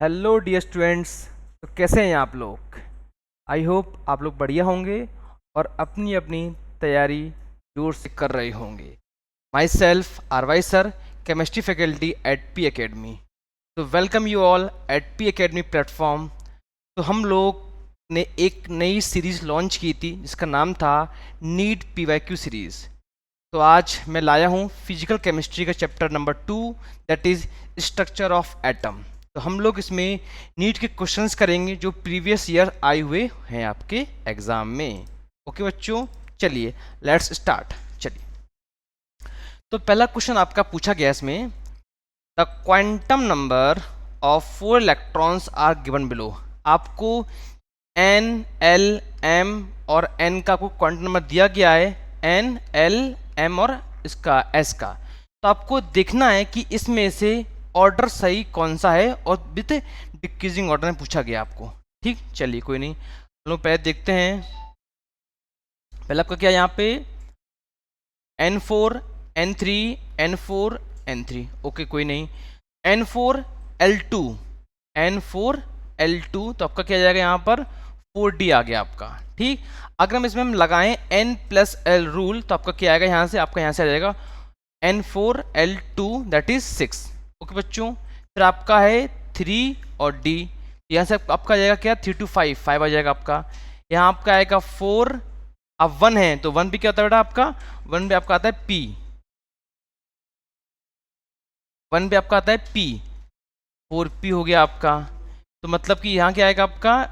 Hello dear students. तो कैसे हैं आप लोग? आई होप आप लोग बढ़िया होंगे और अपनी अपनी तैयारी जोर से कर रहे होंगे। Myself R Y sir, chemistry faculty at P academy. तो welcome you all at P academy platform. तो हम लोग ने एक नई सीरीज़ लॉन्च की थी जिसका नाम था नीट पीवाईक्यू सीरीज़। तो आज मैं लाया हूँ फिजिकल केमिस्ट्री का chapter number 2, that is structure of atom. तो हम लोग इसमें नीट के क्वेश्चंस करेंगे जो प्रीवियस ईयर आए हुए हैं आपके एग्ज़ाम में। ओके बच्चों, चलिए लेट्स स्टार्ट। चलिए, तो पहला क्वेश्चन आपका पूछा गया इसमें, the quantum number of 4 electrons are given below. आपको एन, एल, एम और एन का कोई क्वांटम नंबर दिया गया है, एन, एल, एम और इसका एस का। तो आपको देखना है कि इसमें से ऑर्डर सही कौन सा है और विथ डिक्रीजिंग ऑर्डर में पूछा गया आपको। ठीक, चलिए कोई नहीं, हम लोग पहले देखते हैं। पहले आपका क्या यहाँ पे N4, N3, N4, N3। Okay कोई नहीं, N4, L2, N4, L2। तो आपका क्या जाएगा यहाँ पर 4D आ गया आपका। ठीक, अगर हम लगाएं N प्लस L रूल तो आपका क्या आएगा यहाँ से, आपका यहाँ से आ जाएगा N4, L2 that is 6। Okay बच्चों, फिर आपका है 3 और D। यहाँ से आपका आ जाएगा क्या 3 to 5, 5 आ जाएगा आपका। यहाँ आपका आएगा 4। अब 1 है तो 1 भी क्या होता है बेटा आपका, 1 भी आपका आता है P, 1 भी आपका आता है P, 4P हो गया आपका। तो मतलब कि यहाँ क्या आएगा आपका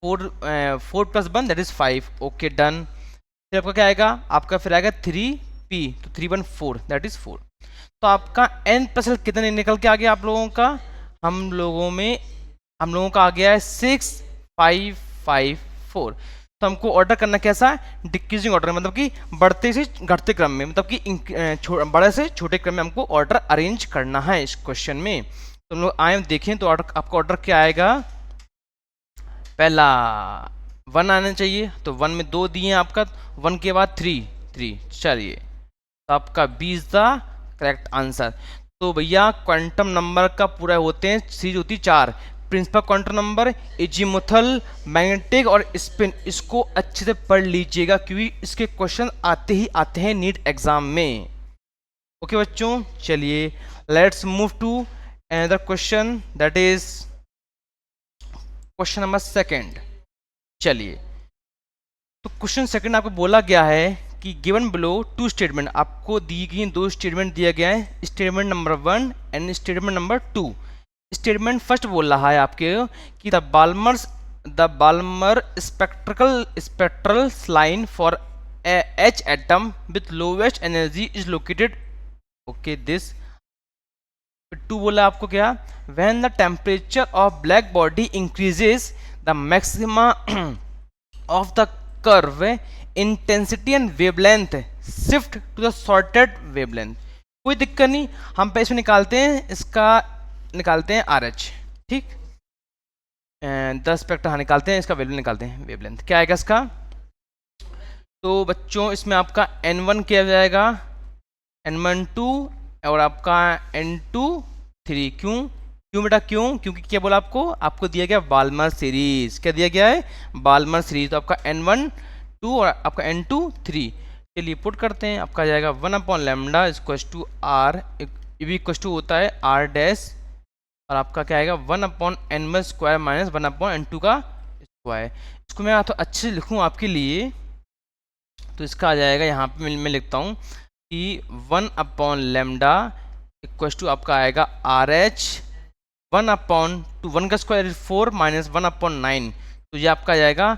4 plus 1 that is 5। Okay done. फिर आपका क्या आएगा, आपका फिर आएगा 3P, तो 3 1 4 दैट इज 4। तो आपका N प्लस L कितने निकल के आ गया आप लोगों का, हम लोगों का आ गया है 6 5 5 4। तो हमको ऑर्डर करना कैसा है, डिक्रीजिंग ऑर्डर, मतलब कि बढ़ते से घटते क्रम में, मतलब कि बड़े से छोटे क्रम में हमको ऑर्डर अरेंज करना है इस क्वेश्चन में। तो हम लोग आए देखें तो ऑर्डर, आपका ऑर्डर क्या आएगा, पहला 1 आना चाहिए, तो 1 में 2 दिए हैं आपका, 1 के बाद 3। चलिए, तो आपका B is the correct answer. तो भैया क्वांटम नंबर का पूरा होते हैं, सीरीज होती है 4। Principal quantum number, azimuthal, magnetic और स्पिन। इसको अच्छे से पढ़ लीजिएगा क्योंकि इसके क्वेश्चन आते ही आते हैं नीट एग्जाम में। ओके बच्चों, चलिए let's move to another question, that is question number 2। चलिए, तो क्वेश्चन 2 आपको बोला गया है कि गिवन बिलो 2 स्टेटमेंट, आपको दी गई 2 स्टेटमेंट दिया गया है, statement number 1 and statement number 2। Statement first बोल रहा है आपके कि the Balmer spectral line for H atom with lowest energy is located. Okay this 2 बोला आपको क्या, when the temperature of black body increases the maxima of the curve intensity and wavelength shift to the shorted wavelength. कोई दिक्कत नहीं, हम पे इसमें निकालते हैं, इसका निकालते हैं RH। ठीक, 10 स्पेक्ट्रा हाँ निकालते हैं, इसका वेवलेंथ निकालते हैं, वेवलेंथ क्या आएगा इसका। तो बच्चों इसमें आपका N1 क्या जाएगा, N1 2 और आपका N2 3। क्यों बेटा क्यों, क्योंकि क्या बोला आपको दिया गया बाल्मर सीरीज, क्या दिया गया है, बाल्मर सीरीज। तो आपका N1 2 और आपका N2 3। चलिए पुट करते हैं, आपका जाएगा 1/λ equal to R, equal to होता है R डैश, और आपका क्या आएगा 1/n1 स्क्वायर माइनस 1/n2 का स्क्वायर। इसको मैं तो अच्छे से लिखूँ आपके लिए, तो इसका आ जाएगा यहाँ पे मैं लिखता हूँ कि 1/λ इक्वल टू आपका आएगा RH 1/2, 1 का स्क्वायर 4 माइनस 1/9। तो ये आपका जाएगा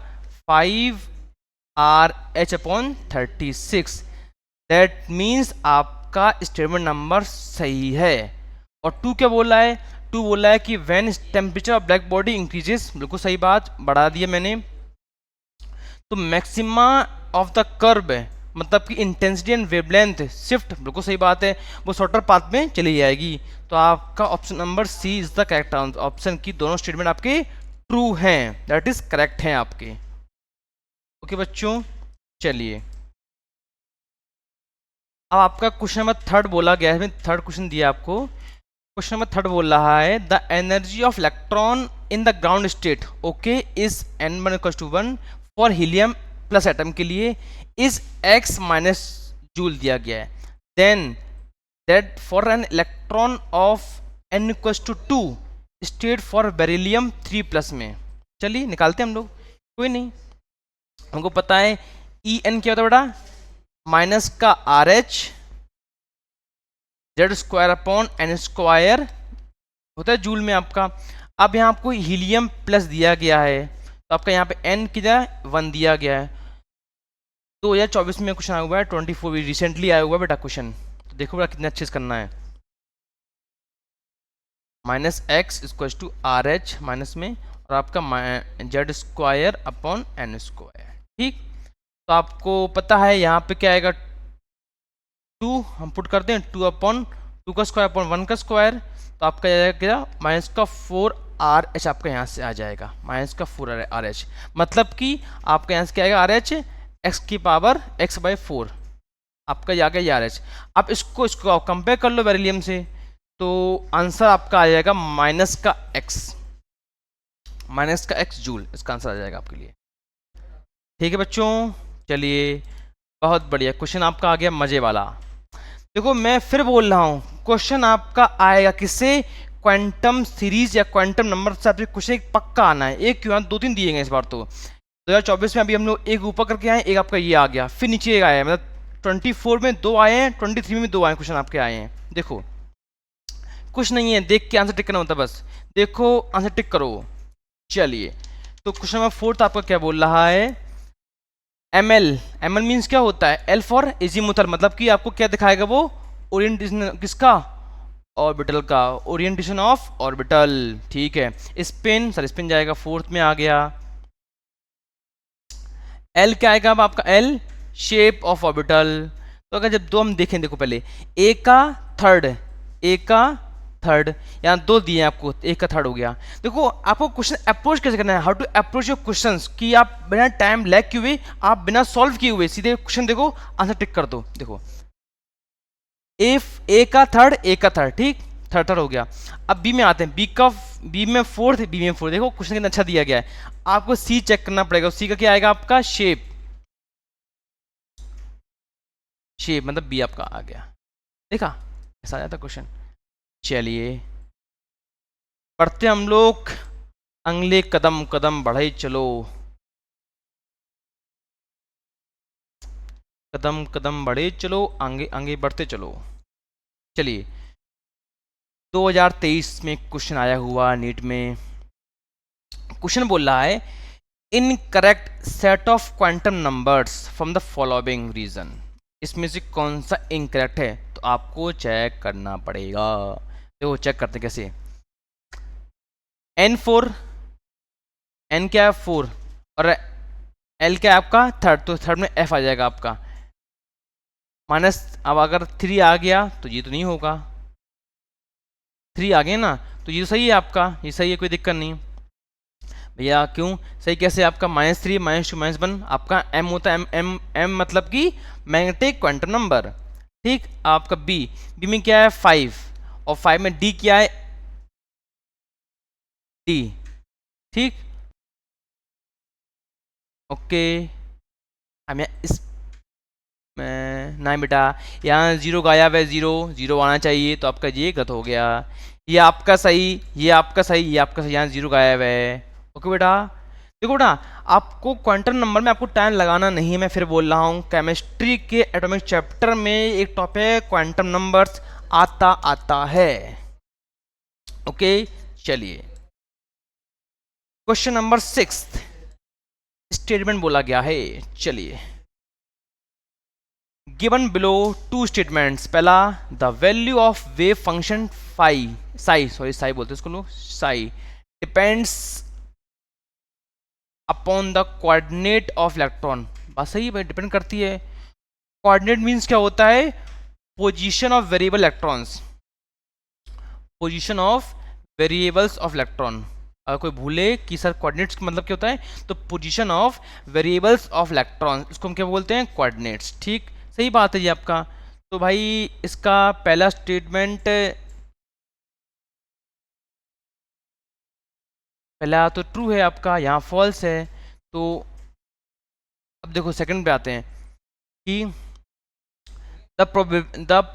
5RH/36। दैट मीन्स आपका स्टेटमेंट नंबर सही है। और 2 क्या बोला है, 2 बोला है कि when temperature of black body increases, बिल्कुल सही बात, बढ़ा दिया मैंने। तो मैक्सिमा ऑफ द कर्व मतलब कि इंटेंसिटी एंड वेवलेंथ शिफ्ट, बिल्कुल सही बात है, वो शॉर्टर पाथ में चली जाएगी। तो आपका option number C is the correct answer. Option की दोनों स्टेटमेंट आपके ट्रू हैं, दैट इज करेक्ट हैं आपके। ओके बच्चों, चलिए अब आपका क्वेश्चन नंबर 3 बोला गया है, थर्ड क्वेश्चन दिया आपको। क्वेश्चन नंबर थर्ड बोल रहा है the energy of electron in the ground state okay is n1 for helium plus atom के लिए इज x माइनस जूल दिया गया है, then that for n electron of n2 state for beryllium 3 plus में। चलिए निकालते हैं हम लोग, कोई नहीं, हमको पता है ई एन क्या होता है बेटा, माइनस का R H Z square upon N square होता है जूल में आपका। अब यहाँ आपको हीलियम प्लस दिया गया है तो आपका यहाँ पे एन कितना 1 दिया गया है। 2024 में क्वेश्चन आया हुआ है, 24 भी रिसेंटली आया हुआ है बेटा क्वेश्चन, तो देखो बेटा कितने अच्छे से करना है। Minus X equal to R H minus में और आपका Z square upon N square, ठीक। तो आपको पता है यहाँ पे क्या आएगा, 2 हम पुट करते हैं 2 अपॉन 2 का स्क्वायर अपॉन 1 का स्क्वायर, तो आपका जाएगा क्या माइनस का 4 आर एच आपका यहाँ से आ जाएगा, माइनस का 4 आर एच, मतलब कि आपका यहाँ से क्या आएगा आर एच एक्स की पावर एक्स बाई 4 आपका जा गया आर एच। अब इसको आप कंपेयर कर लो बेरिलियम से, तो आंसर आपका आ जाएगा माइनस का एक्स जूल, इसका आंसर आ जाएगा आपके लिए। ठीक है बच्चों, चलिए बहुत बढ़िया क्वेश्चन आपका आ गया मजे वाला। देखो मैं फिर बोल रहा हूँ, क्वेश्चन आपका आएगा किससे, क्वांटम सीरीज या क्वांटम नंबर से आपसे क्वेश्चन एक पक्का आना है। एक क्यों 2-3 दिए गए इस बार तो। 2024 में अभी हम लोग एक ऊपर करके आए, एक आपका ये आ गया, फिर नीचे एक आया है, मतलब 24 में 2 आए हैं, 23 में 2 आए क्वेश्चन आपके आए हैं। देखो कुछ नहीं है, देख के आंसर टिक करना होता है, बस देखो आंसर टिक करो। चलिए तो क्वेश्चन नंबर 4 आपका क्या बोल रहा है, एम एल मीन्स क्या होता है, एल फॉर एजीमुथल, मतलब कि आपको क्या दिखाएगा वो ओरिएंटेशन किसका, ऑर्बिटल का, ओरिएंटेशन ऑफ ऑर्बिटल, ठीक है। स्पिन स्पिन जाएगा 4th में आ गया। एल क्या आएगा अब आपका, एल शेप ऑफ ऑर्बिटल। तो अगर जब 2 हम देखें, देखो पहले ए का थर्ड, यहाँ 2 दिए आपको, एक का थर्ड हो गया। देखो आपको क्वेश्चन अप्रोच कैसे करना है, how to approach your questions, कि आप बिना टाइम लैग किए हुए, आप बिना सॉल्व किए हुए सीधे क्वेश्चन देखो आंसर टिक कर दो। देखो ए का थर्ड, ठीक, थर्ड हो गया। अब बी में आते हैं, बी में फोर्थ, देखो क्वेश्चन कितना अच्छा दिया गया है। आपको सी चेक करना पड़ेगा, सी का क्या आएगा आपका शेप मतलब बी आपका आ गया, देखा ऐसा आ जाता क्वेश्चन। चलिए पढ़ते हम लोग, अगले कदम बढ़े चलो, कदम बढ़े चलो, आगे बढ़ते चलो। चलिए 2023 में क्वेश्चन आया हुआ नीट में, क्वेश्चन बोल रहा है incorrect set of quantum numbers from the following region, इसमें से कौन सा इनकरेक्ट है, तो आपको चेक करना पड़ेगा। देखो चेक करते कैसे, n4 n क्या है 4 और l क्या है आपका थर्ड, तो थर्ड में f आ जाएगा आपका माइनस। अब अगर 3 आ गया तो ये तो नहीं होगा, 3 आ गए ना, तो ये सही है आपका, ये सही है, कोई दिक्कत नहीं भैया। क्यों सही, कैसे आपका -3 -2 -1 आपका m होता है, m मतलब कि मैग्नेटिक क्वांटम नंबर, ठीक। आपका b में क्या है 5 और 5 में d क्या है d, ठीक, ओके। हम इस नहीं बेटा, यहाँ 0 गायब है, 0 आना चाहिए, तो आपका ये गलत हो गया, ये आपका सही, ये आपका सही, यहाँ 0 गायब है, ओके बेटा। देखो बेटा आपको क्वांटम नंबर में आपको टाइम लगाना नहीं है, मैं फिर बोल रहा हूँ, केमिस्ट्री के एटॉमिक चैप्टर में एक टॉपिक क्वांटम नंबर्स आता है, ओके। चलिए क्वेश्चन नंबर 6 स्टेटमेंट बोला गया है, चलिए गिवन बिलो 2 स्टेटमेंट्स, पहला the value of wave function psi बोलते हैं इसको लोग, Sai depends upon the coordinate of electron, बात सही है, डिपेंड करती है। कोऑर्डिनेट मींस क्या होता है, position of variable electrons, position of variables of electron. अगर कोई भूले कि सर कोऑर्डिनेट्स का मतलब क्या होता है, तो position of variables of electron, इसको हम क्या बोलते हैं कोऑर्डिनेट्स, ठीक, सही बात है ये आपका। तो भाई इसका पहला स्टेटमेंट पहला तो ट्रू है आपका, यहाँ फॉल्स है। तो अब देखो सेकंड पे आते हैं कि the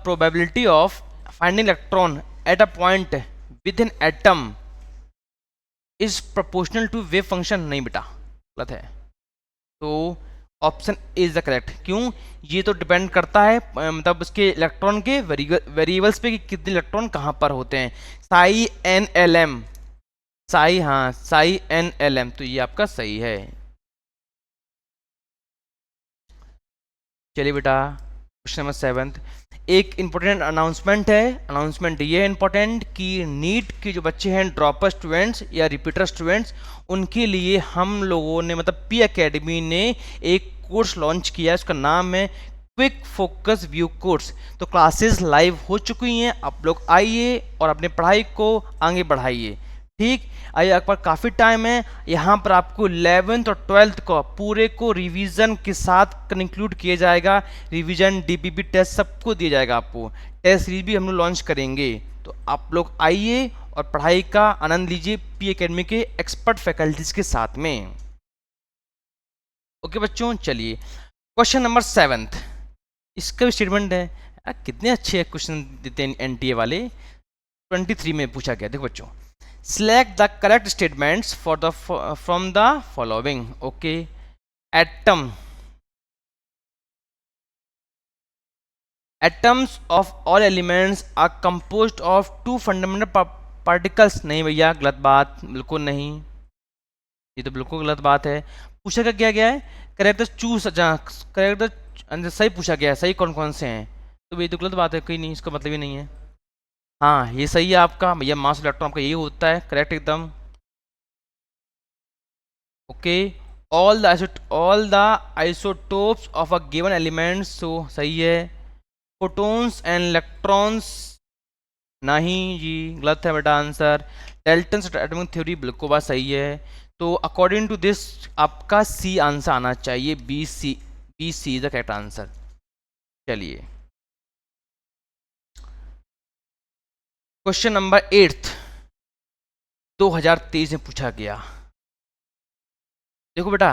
probability of finding electron at a point with an atom is proportional to wave function. नहीं बेटा, गलत है। तो ऑप्शन इज द करेक्ट। क्यों? ये तो डिपेंड करता है मतलब उसके इलेक्ट्रॉन के वेरिएबल्स पे कि कितने इलेक्ट्रॉन कहाँ पर होते हैं। Psi N L M, psi, हाँ साई एन एल एम, तो ये आपका सही है। चलिए बेटा क्वेश्चन नंबर 7। एक इम्पोर्टेंट अनाउंसमेंट है। अनाउंसमेंट ये है इम्पोर्टेंट कि नीट के जो बच्चे हैं, ड्रॉपर स्टूडेंट्स या रिपीटर स्टूडेंट्स, उनके लिए हम लोगों ने मतलब पी एकेडमी ने एक कोर्स लॉन्च किया है। उसका नाम है क्विक फोकस व्यू कोर्स। तो क्लासेस लाइव हो चुकी हैं, आप लोग आइए और अपने पढ़ाई को आगे बढ़ाइए। ठीक, आइए आपके पास काफ़ी टाइम है। यहाँ पर आपको 11th और 12th को पूरे को रिवीजन के साथ कंक्लूड किया जाएगा। रिवीजन, डीपीपी टेस्ट सबको दिया जाएगा। आपको टेस्ट सीरीज भी हम लोग लॉन्च करेंगे। तो आप लोग आइए और पढ़ाई का आनंद लीजिए पी एकेडमी के एक्सपर्ट फैकल्टीज के साथ में। ओके बच्चों, चलिए क्वेश्चन नंबर 7। इसका भी स्टेटमेंट है। कितने अच्छे क्वेश्चन देते हैं एनटीए वाले। 23 में पूछा गया। देखो बच्चों, select the correct statements for the from the following. Okay, atoms of all elements are composed of two fundamental particles. नहीं भैया, गलत बात, बिल्कुल नहीं, ये तो बिल्कुल गलत बात है। पूछा क्या गया है? करेक्ट चूज, करेक्ट सही पूछा गया है। सही कौन कौन से हैं? तो ये तो गलत बात है, कोई नहीं, इसका मतलब ही नहीं है। हाँ ये सही है आपका भैया, मास इलेक्ट्रॉन आपका यही होता है, करेक्ट एकदम। Okay, all the isotopes of a given element, so सही है। फोटॉन्स एंड इलेक्ट्रॉन्स, नहीं जी, गलत है बेटा आंसर। डेल्टन एटॉमिक थ्योरी, बिल्कुल बात सही है। तो अकॉर्डिंग टू दिस आपका सी आंसर आना चाहिए। B C is the correct answer. चलिए क्वेश्चन नंबर 8 2023 में पूछा गया। देखो बेटा,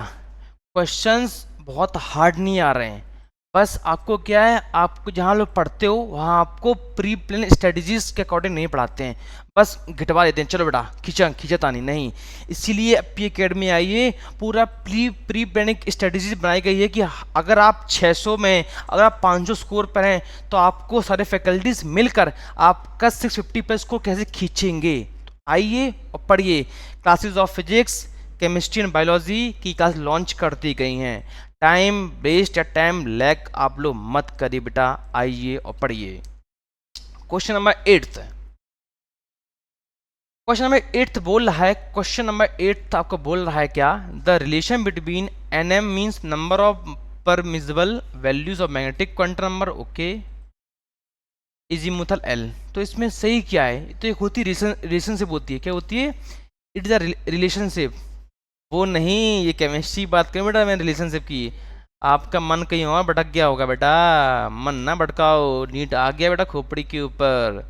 क्वेश्चंस बहुत हार्ड नहीं आ रहे हैं। बस आपको क्या है, आपको जहाँ लोग पढ़ते हो वहाँ आपको प्री प्लान स्ट्रेटजीज के अकॉर्डिंग नहीं पढ़ाते हैं, बस घिटवा देते हैं। चलो बेटा खींचतानी नहीं। इसीलिए पी एकेडमी आइए, पूरा प्री प्लानिंग स्ट्रेटजीज बनाई गई है कि अगर आप 600 में, अगर आप 500 स्कोर पर हैं, तो आपको सारे फैकल्टीज मिलकर आपका 650 स्कोर कैसे खींचेंगे। तो आइए और पढ़िए। Classes of physics, chemistry and biology की क्लास लॉन्च कर दी गई हैं। टाइम वेस्ट या टाइम लैग आप लोग मत करिए बेटा, आइए और पढ़िए। क्वेश्चन नंबर 8 बोल रहा है, क्वेश्चन नंबर 8 आपको बोल रहा है क्या? The relation between N M means number of permissible values of magnetic quantum number. Okay, azimuthal L. तो इसमें सही क्या है? तो एक होती रिलेशनशिप होती है। क्या होती है? It is a relationship. वो नहीं, ये केमिस्ट्री बात करें बेटा, मैंने रिलेशनशिप की। आपका मन कहीं और भटक गया होगा बेटा, मन ना भटकाओ। नीट आ गया बेटा खोपड़ी के ऊपर।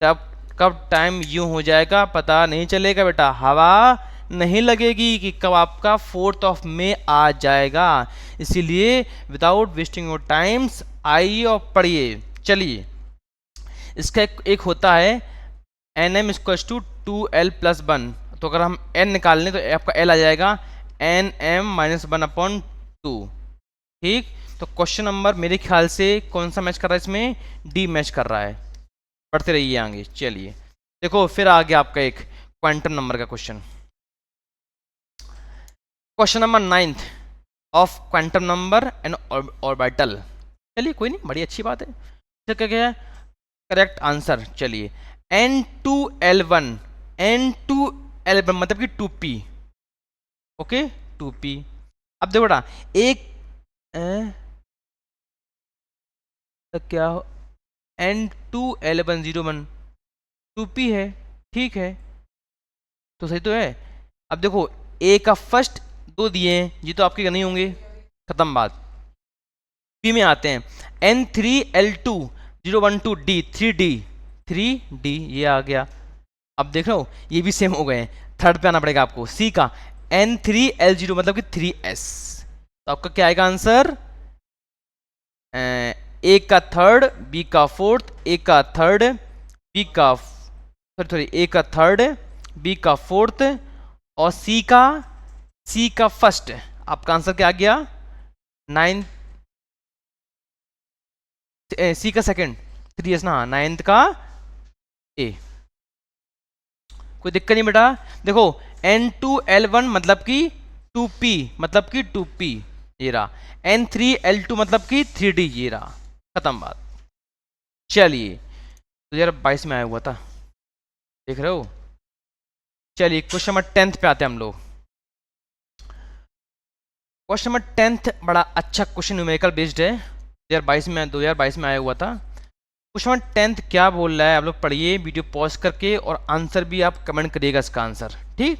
तब कब टाइम यूं हो जाएगा पता नहीं चलेगा बेटा। हवा नहीं लगेगी कि कब आपका 4th मई आ जाएगा। इसीलिए विदाउट वेस्टिंग योर टाइम्स आइए और पढ़िए। चलिए, इसका एक होता है N M equal to 2l+1। तो अगर हम n निकाल लें तो आपका l आ जाएगा nm-1/2। ठीक, तो क्वेश्चन नंबर मेरे ख्याल से कौन सा मैच कर रहा है इसमें? डी मैच कर रहा है। पढ़ते रहिए आगे। चलिए देखो, फिर आ गया आपका एक क्वांटम नंबर का question. Question number 9 of quantum number and orbital. चलिए कोई नहीं, बड़ी अच्छी बात है। क्या क्या है करेक्ट आंसर? चलिए n2l1 मतलब कि 2p। Okay 2p। अब देखो बेटा, एक क्या n2l101 2p है, ठीक है, तो सही तो है। अब देखो, a का फर्स्ट 2 दिए हैं, ये तो आपके नहीं होंगे, खत्म बात। p में आते हैं n3l2 012d 3d ये आ गया। अब देख लो ये भी सेम हो गए हैं। थर्ड पे आना पड़ेगा आपको, सी का N3L0 मतलब कि 3s। तो आपका क्या आएगा आंसर, ए का थर्ड, बी का फोर्थ, ए का थर्ड, बी का सॉरी ए का थर्ड, बी का फोर्थ और सी का फर्स्ट। आपका आंसर क्या आ गया, 9, सी का सेकंड, 3s ना, 9th का ए। कोई दिक्कत नहीं बेटा। देखो N2L1 मतलब कि 2p मतलब कि 2p, ये रहा। N3L2 मतलब कि 3d, ये रहा, खत्म बात। चलिए 2022 में आया हुआ था, देख रहे हो। चलिए क्वेश्चन नंबर 10th पे आते हैं हम लोग। क्वेश्चन नंबर 10th बड़ा अच्छा क्वेश्चन, न्यूमेरिकल बेस्ड है, 2022 में आया हुआ था। क्वेश्चन नंबर 10th क्या बोल रहा है, आप लोग पढ़िए वीडियो पॉज करके, और आंसर भी आप कमेंट करिएगा इसका आंसर, ठीक।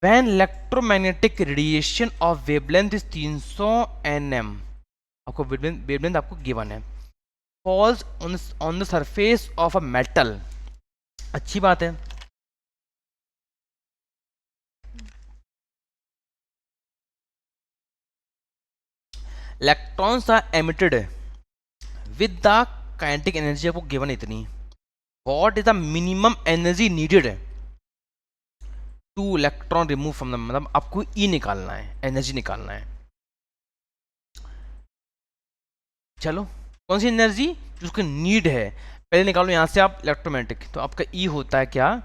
When electromagnetic radiation of wavelength is 300 nm, आपको वेवलेंथ आपको गिवन है, falls on the surface of a metal, अच्छी बात है। Electrons are emitted with the kinetic energy, आपको गिवन इतनी, what is the minimum energy needed to electron remove from the, मतलब आपको ई निकालना है, एनर्जी निकालना है। चलो कौन सी एनर्जी जो उसकी नीड है, पहले निकालो यहां से आप इलेक्ट्रोमैग्नेटिक। तो आपका ई होता है क्या,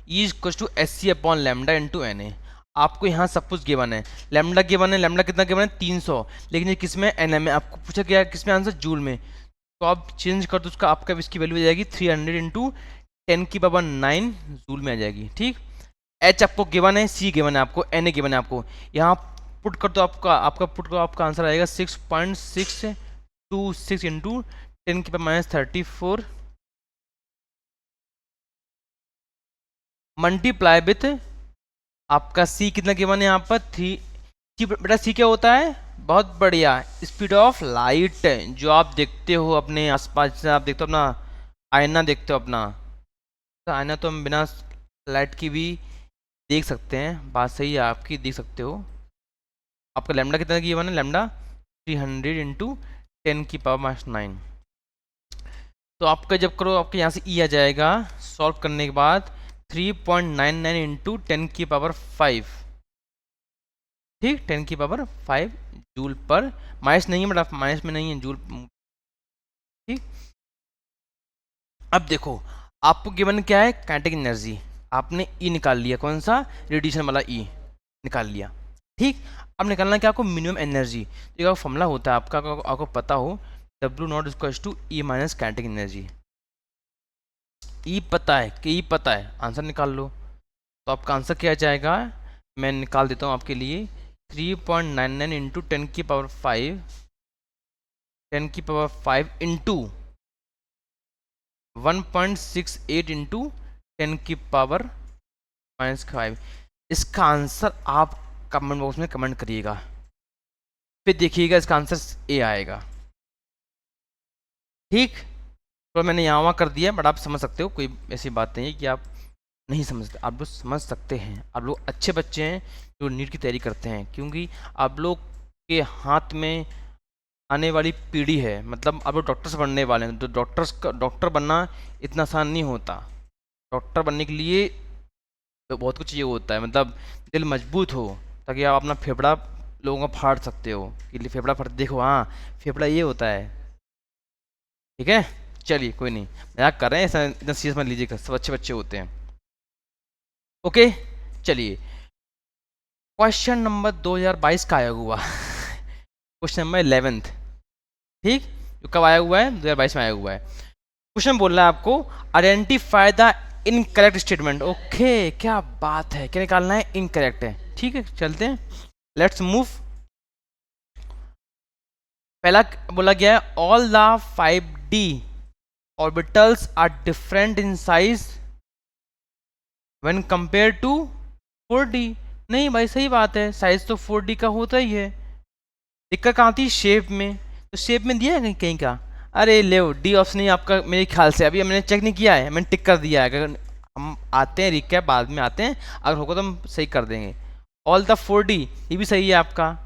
E equal to S C upon lambda into N A. आपको यहाँ सब कुछ गिवन है, लैम्डा गिवन है, लैम्डा कितना गिवन है 300, लेकिन ये किस में, एन एम में। आपको पूछा गया किस में आंसर, जूल में। तो आप चेंज कर दो उसका, आपका इसकी वैल्यू आ जाएगी 300 इंटू 10⁹ जूल में आ जाएगी, ठीक। एच आपको गिवन है, सी गिवन है आपको, एन ए गिवन है आपको, यहाँ पुट कर दो, आपका आंसर आएगा 6.626 इंटू 10⁻34 मल्टीप्लाई विथ आपका सी कितना गिवन है यहाँ पर 3। बेटा सी क्या होता है, बहुत बढ़िया, स्पीड ऑफ लाइट, जो आप देखते हो अपने आसपास से, आप देखते हो अपना आईना, देखते हो अपना, तो आईना तो हम बिना लाइट की भी देख सकते हैं, बात सही है आपकी, देख सकते हो। आपका लैम्डा कितना गिवन है, लैम्डा 300 इंटू 10⁻⁹। तो आपका जब करो, आपके यहाँ से ई आ जाएगा, सॉल्व करने के बाद 3.99 इंटू 10⁵, ठीक, 10⁵ जूल पर, माइनस नहीं है बट माइनस में नहीं है, जूल, ठीक। अब देखो आपको गिवन क्या है, काइनेटिक एनर्जी, आपने ई निकाल लिया, कौन सा, रेडिएशन वाला ई निकाल लिया, ठीक। अब निकालना क्या आपको, मिनिमम एनर्जी। तो एक फॉर्मूला होता है आपका, आपको पता हो, W0 equals to E minus kinetic energy. E पता है कि ई पता है, आंसर निकाल लो। तो आपका आंसर क्या आ जाएगा, मैं निकाल देता हूँ आपके लिए, 3.99 इंटू 10⁵ इंटू 1.68 इंटू 10⁻⁵। इसका आंसर आप कमेंट बॉक्स में कमेंट करिएगा, फिर देखिएगा इसका आंसर ए आएगा, ठीक। तो मैंने यहाँ वहाँ कर दिया, बट आप समझ सकते हो, कोई ऐसी बात नहीं है कि आप नहीं समझते, आप लोग समझ सकते हैं। आप लोग अच्छे बच्चे हैं जो नीट की तैयारी करते हैं, क्योंकि आप लोग के हाथ में आने वाली पीढ़ी है, मतलब आप लोग डॉक्टर्स बनने वाले हैं। तो डॉक्टर बनना इतना आसान नहीं होता। डॉक्टर बनने के लिए तो बहुत कुछ ये होता है, मतलब दिल मजबूत हो, ताकि आप अपना फेफड़ा लोगों का फाड़ सकते हो, कि फेफड़ा फाड़, देखो हाँ फेफड़ा ये होता है, ठीक है। चलिए कोई नहीं, मजाक कर रहे हैं, ऐसा इतना सीरियस मत लीजिएगा, सब अच्छे बच्चे होते हैं, ओके। चलिए क्वेश्चन नंबर 2022 का आया हुआ क्वेश्चन नंबर 11th, ठीक, जो कब आया हुआ है, 2022 में आया हुआ है। क्वेश्चन बोल रहा है आपको, identify the incorrect statement. Okay, क्या बात है, क्या निकालना है, इनकरेक्ट है, ठीक है। चलते हैं, लेट्स मूव। पहला बोला गया है, all the 5D orbitals are different in size when compare to 4D। नहीं भाई सही बात है, साइज तो 4D का होता ही है, दिक्कत कहाँ थी, शेप में। तो शेप में दिया है कहीं कहीं का, अरे ले डी ऑप्शन नहीं आपका, मेरे ख्याल से अभी मैंने चेक नहीं किया है, मैंने टिक कर दिया है, अगर हम आते हैं रिकैप बाद में आते हैं, अगर होगा तो हम सही कर देंगे। ऑल द 4D ये भी सही है आपका,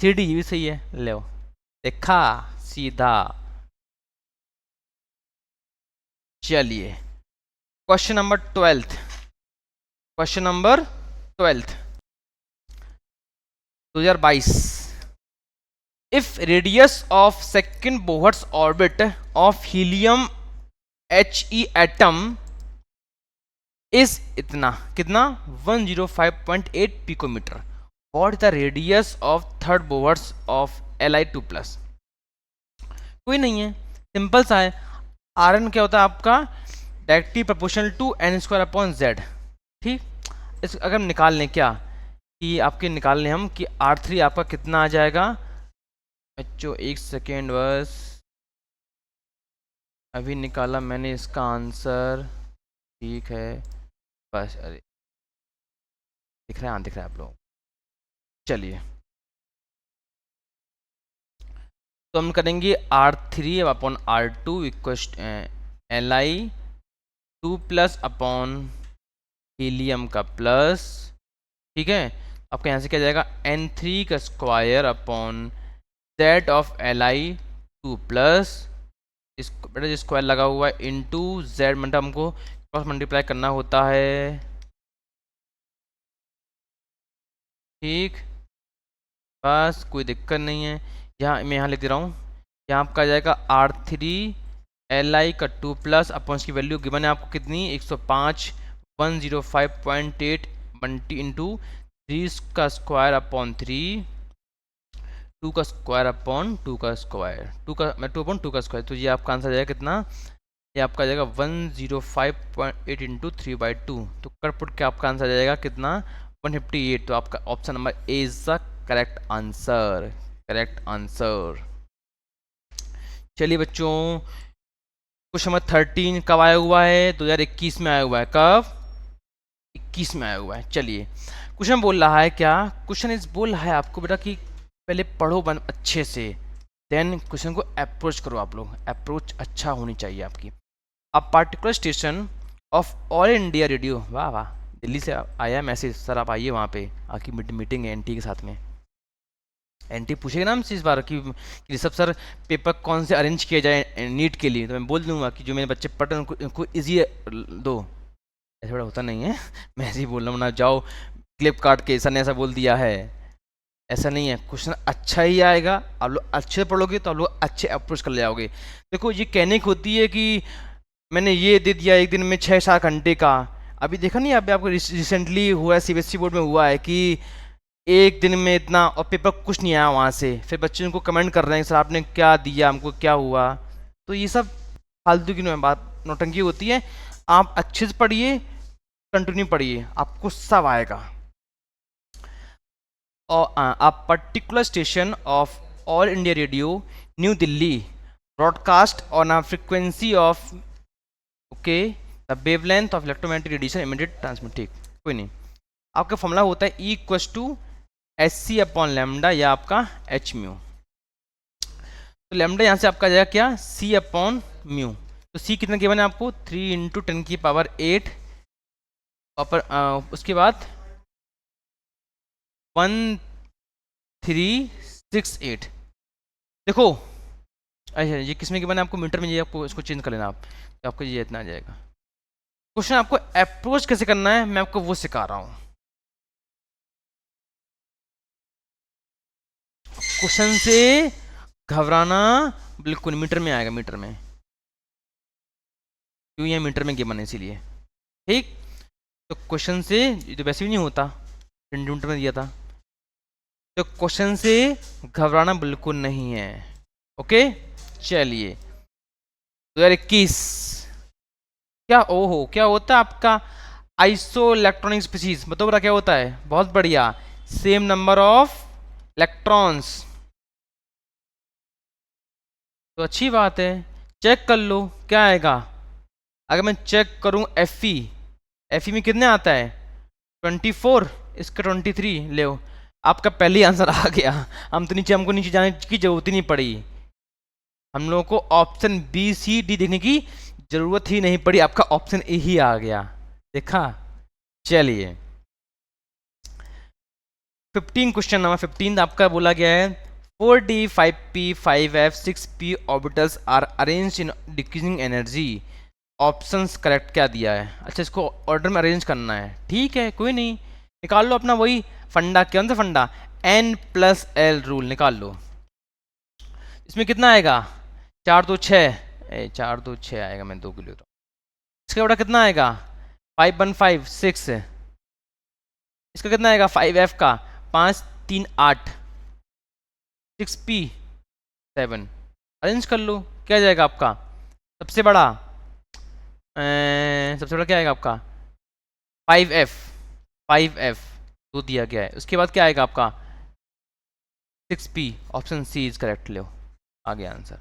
3D ये भी सही है, लो देखा सीधा। चलिए question number 12, question number 12 2022। If radius of second Bohr's orbit of helium He atom is इतना कितना 105.8 picometre, what is the radius of third Bohr's of Li2+। कोई नहीं है, सिंपल सा है। Rn क्या होता है आपका, directly proportional to n² z। ठीक, इस अगर हम निकाल लें क्या कि आपके निकाल लें हम कि R3 आपका कितना आ जाएगा बच्चों, एक सेकेंड बस, अभी निकाला मैंने इसका आंसर। ठीक है बस, अरे दिख रहा है, हाँ दिख रहा है आप लोग। चलिए तो हम करेंगे R3 upon R2 equals Li2+ upon helium का प्लस। ठीक है, आपका यहाँ से क्या जाएगा N3 का square upon Z of Li2+, इस बेटा जो स्क्वायर लगा हुआ है इनटू Z, मतलब हमको क्रॉस मल्टीप्लाई करना होता है। ठीक, बस कोई दिक्कत नहीं है। यहाँ मैं यहाँ लिख दे रहा हूँ, यहाँ आपका आ जाएगा R3 Li का 2+ अपॉन इसकी वैल्यू गिवन है आपको कितनी 105 105.8 मल्टी इंटू 3 का स्क्वायर अपॉन 3, 2 का स्क्वायर अपॉन 2 का स्क्वायर, 2 का मैं 2 अपॉन 2 का स्क्वायर, तो ये आपका आंसर आ जाएगा कितना, ये आपका आ जाएगा 105.8 इंटू 3/2, तो कट पुट के आपका आंसर आ जाएगा कितना 158। तो आपका option number A is the correct answer, correct answer. चलिए बच्चों क्वेश्चन नंबर 13 कब आया हुआ है, 2021 में आया हुआ है। कब, 21 में आया हुआ है। चलिए क्वेश्चन बोल रहा है क्या, क्वेश्चन इस बोल रहा है आपको बेटा कि पहले पढ़ो अच्छे से, देन क्वेश्चन को अप्रोच करो। आप लोग अप्रोच अच्छा होनी चाहिए आपकी। A particular station of all India radio, वाह वाह, दिल्ली से आया मैसेज, सर आप आइए वहाँ पे, आपकी मीटिंग है एनटी के साथ में। एनटी पूछेगा ना हमसे इस बार कि ऋषभ सर पेपर कौन से अरेंज किया जाए नीट के लिए, तो मैं बोल दूंगा कि जो मेरे बच्चे पढ़ रहे हैं उनको ईजी दो। ऐसा बड़ा होता नहीं है, मैं ऐसे ही बोल रहा हूँ ना, जाओ क्लिप काट के सर ने ऐसा बोल दिया है, ऐसा नहीं है। क्वेश्चन अच्छा ही आएगा, आप लोग अच्छे से पढ़ोगे तो आप लोग अच्छे अप्रोच कर ले जाओगे। देखो ये कहने की होती है कि मैंने ये दे दिया एक दिन में 6-7 घंटे का, अभी देखा नहीं अभी आपको रिसेंटली हुआ है सीबीएसई बोर्ड में हुआ है कि एक दिन में इतना और पेपर कुछ नहीं आया वहाँ से, फिर बच्चे उनको कमेंट कर रहे हैं सर आपने क्या दिया हमको, क्या हुआ। तो ये सब फालतू की बात नौटंकी होती है। आप अच्छे से पढ़िए, कंटिन्यू पढ़िए, आपको सब आएगा। A particular station of All India Radio, New Delhi, broadcast on a frequency of the wavelength of electromagnetic radiation emitted transmit। ठीक, कोई नहीं, आपका फॉर्मूला होता है E = SC अपॉन लैम्डा या आपका h म्यू। तो लैम्डा यहाँ से आपका जाएगा क्या C अपॉन म्यू। तो C कितना गिवन है आपको 3 × 10⁸ और उसके बाद 1368। देखो अच्छा ये किसमें गिवन है आपको मीटर में, ये आपको इसको चेंज कर लेना आप, तो आपको ये इतना आ जाएगा। क्वेश्चन आपको अप्रोच कैसे करना है मैं आपको वो सिखा रहा हूँ। क्वेश्चन से घबराना बिल्कुल, मीटर में आएगा, मीटर में, क्यों ये मीटर में गिवन है इसीलिए। ठीक, तो क्वेश्चन से तो वैसे भी नहीं होता, मीटर में दिया था, तो क्वेश्चन से घबराना बिल्कुल नहीं है। ओके चलिए 2021 क्या, ओहो क्या होता है आपका आइसो इलेक्ट्रॉनिक स्पीशीज, बताओ बड़ा क्या होता है। बहुत बढ़िया, सेम नंबर ऑफ इलेक्ट्रॉन्स, तो अच्छी बात है। चेक कर लो क्या आएगा, अगर मैं चेक करूं एफ में कितने आता है 24, इसका 23 ले, आपका पहले ही आंसर आ गया। हम तो हमको नीचे जाने की जरूरत ही नहीं पड़ी, हम लोगों को ऑप्शन बी सी डी देखने की जरूरत ही नहीं पड़ी, आपका ऑप्शन ए ही आ गया। देखा। चलिए 15 क्वेश्चन नंबर 15 आपका बोला गया है 4d 5p 5f 6p orbitals are arranged in decreasing energy. Options correct क्या दिया है? अच्छा, इसको ऑर्डर में अरेंज करना है, ठीक है, कोई नहीं, निकाल लो अपना वही फंडा, कौन सा फंडा, n+l रूल निकाल लो। इसमें कितना आएगा? 4 2 6, 4 2 6 आएगा, मैं 2 किलो तो इसका बड़ा कितना आएगा? 5 1 5 6। इसका कितना आएगा? 5f का 5 3 8 6p 7। अरेंज कर लो, क्या जाएगा आपका सबसे बड़ा? सबसे बड़ा क्या आएगा आपका? 5f 5f 2 दिया गया है। उसके बाद क्या आएगा आपका? 6p। Option C is correct. लो आ गया आंसर।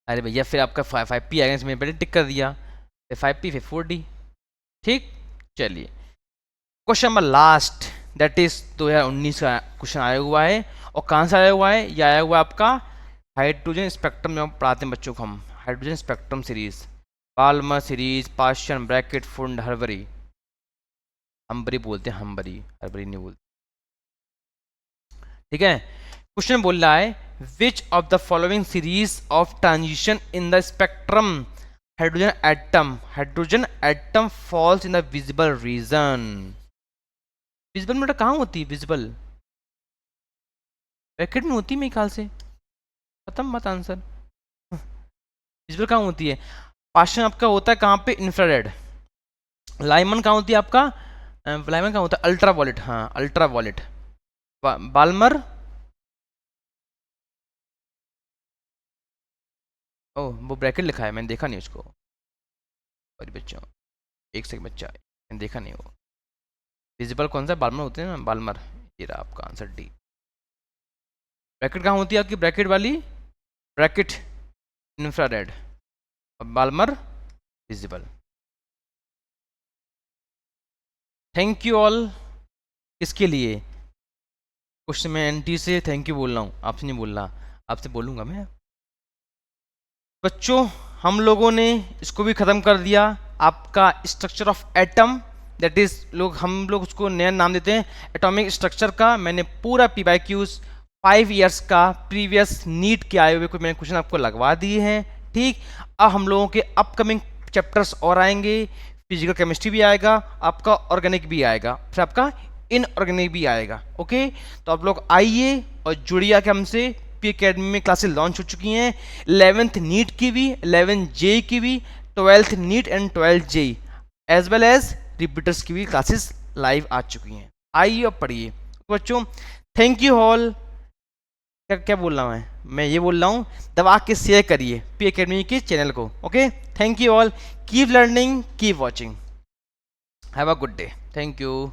अरे भैया फिर आपका 5p आएगा, इसमें पहले टिक कर दिया, फिर 5p फिर 4d। ठीक, चलिए question number last, that is 2019 का क्वेश्चन आया हुआ है। और कहाँ से आया हुआ है? ये आया हुआ है आपका हाइड्रोजन स्पेक्ट्रम में पढ़ाते हैं बच्चों को हम, hydrogen spectrum series, Balmer series, Paschen, Brackett, Pfund, हर्बरी। हम्बरी बोलते हैं, हम्बरी, हर्बरी नहीं बोलते, ठीक है। क्वेश्चन बोल रहा है which of the following series of transition in the spectrum hydrogen atom falls in the visible region. Visible में कहाँ होती है? विजिबल ब्रैकेट में होती है मेरे ख्याल से, खत्म बात आंसर। विजिबल कहाँ होती है? पास्चन आपका होता है कहाँ पे? इंफ्रारेड। लाइमन कहाँ होती है आपका? लाइमन कहाँ होता है? अल्ट्रा वॉलेट, हाँ अल्ट्रा वॉलेट। बाल्मर, ओह वो ब्रैकेट लिखा है, मैंने देखा नहीं उसको, सॉरी बच्चों, एक सेकंड बच्चा, मैंने देखा नहीं वो। विजिबल कौन सा? बाल्मर होते हैं ना, बाल्मर। ये रहा आपका आंसर डी। ब्रैकेट कहाँ होती है आपकी? ब्रैकेट वाली, ब्रैकेट इंफ्रारेड, और Balmer visible. Thank you all. किसके लिए? क्वेश्चन में एनटी से थैंक यू बोल रहा हूँ, आपसे नहीं बोल रहा, आपसे बोलूँगा मैं। बच्चों हम लोगों ने इसको भी ख़त्म कर दिया, आपका structure of atom, that is हम लोग उसको नया नाम देते हैं एटॉमिक स्ट्रक्चर का। मैंने पूरा PYQs 5 ईयर्स का प्रीवियस नीट के आए हुए कोई मैंने क्वेश्चन आपको लगवा दिए हैं, ठीक। अब हम लोगों के अपकमिंग चैप्टर्स और आएंगे, फिजिकल केमिस्ट्री भी आएगा, आपका ऑर्गेनिक भी आएगा, फिर आपका इनऑर्गेनिक भी आएगा, ओके। तो आप लोग आइए और जुड़िए के हमसे। पी अकेडमी में क्लासेस लॉन्च हो चुकी हैं, 11th नीट की भी, 11 जेई की भी, 12th NEET and 12 JEE as well as repeaters की भी क्लासेस लाइव आ चुकी हैं। आइए और पढ़िए। तो बच्चों थैंक यू ऑल। क्या क्या बोल रहा हूँ मैं ये बोल रहा हूँ दबा के शेयर करिए पी अकेडमी के चैनल को, okay. Thank you all, keep learning, keep watching, have a good day, thank you.